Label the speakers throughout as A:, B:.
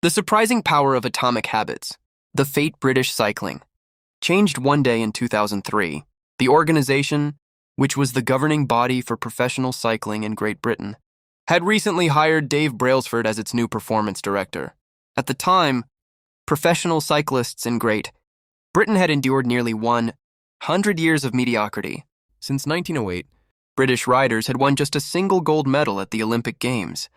A: The surprising power of atomic habits. The fate British cycling. Changed one day in 2003. The organization, which was the governing body for professional cycling in Great Britain, had recently hired Dave Brailsford as its new performance director. At the time, professional cyclists in Great Britain had endured nearly 100 years of mediocrity. Since 1908, British riders had won just a single gold medal at the Olympic Games,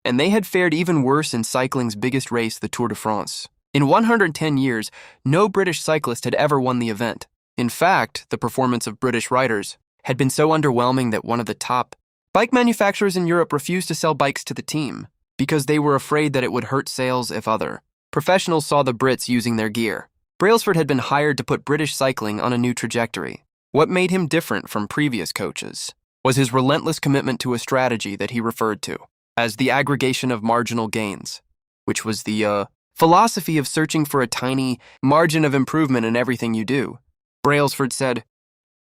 A: and they had fared even worse in cycling's biggest race, the Tour de France. In 110 years, no British cyclist had ever won the event. In fact, the performance of British riders had been so underwhelming that one of the top bike manufacturers in Europe refused to sell bikes to the team because they were afraid that it would hurt sales if other professionals saw the Brits using their gear. Brailsford had been hired to put British cycling on a new trajectory. What made him different from previous coaches was his relentless commitment to a strategy that he referred to as the aggregation of marginal gains, which was the philosophy of searching for a tiny margin of improvement in everything you do. Brailsford said,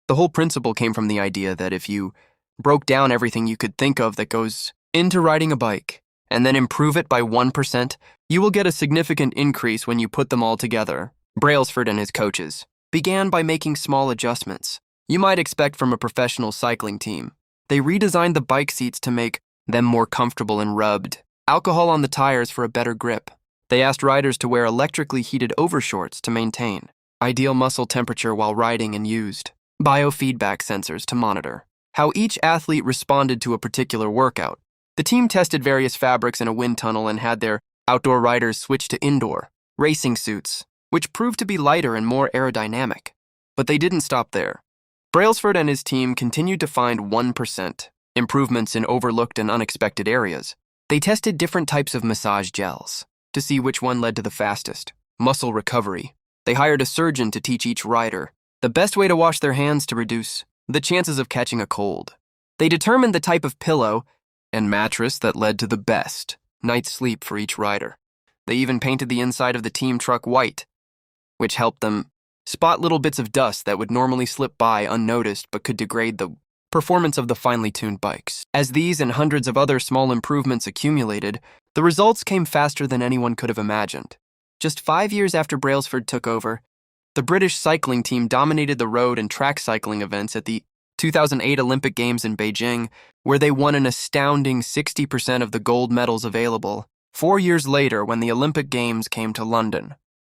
A: the whole principle came from the idea that if you broke down everything you could think of that goes into riding a bike and then improve it by 1%, you will get a significant increase when you put them all together. Brailsford and his coaches began by making small adjustments you might expect from a professional cycling team. They redesigned the bike seats to make them more comfortable and rubbed alcohol on the tires for a better grip. They asked riders to wear electrically heated overshorts to maintain ideal muscle temperature while riding and used biofeedback sensors to monitor how each athlete responded to a particular workout. The team tested various fabrics in a wind tunnel and had their outdoor riders switch to indoor racing suits, which proved to be lighter and more aerodynamic. But they didn't stop there. Brailsford and his team continued to find 1% improvements in overlooked and unexpected areas. They tested different types of massage gels to see which one led to the fastest muscle recovery. They hired a surgeon to teach each rider the best way to wash their hands to reduce the chances of catching a cold. They determined the type of pillow and mattress that led to the best night's sleep for each rider. They even painted the inside of the team truck white, which helped them spot little bits of dust that would normally slip by unnoticed but could degrade the performance of the finely tuned bikes. As these and hundreds of other small improvements accumulated, the results came faster than anyone could have imagined. Just 5 years after Brailsford took over, the British cycling team dominated the road and track cycling events at the 2008 Olympic Games in Beijing, where they won an astounding 60% of the gold medals available. 4 years later, when the Olympic Games came to London,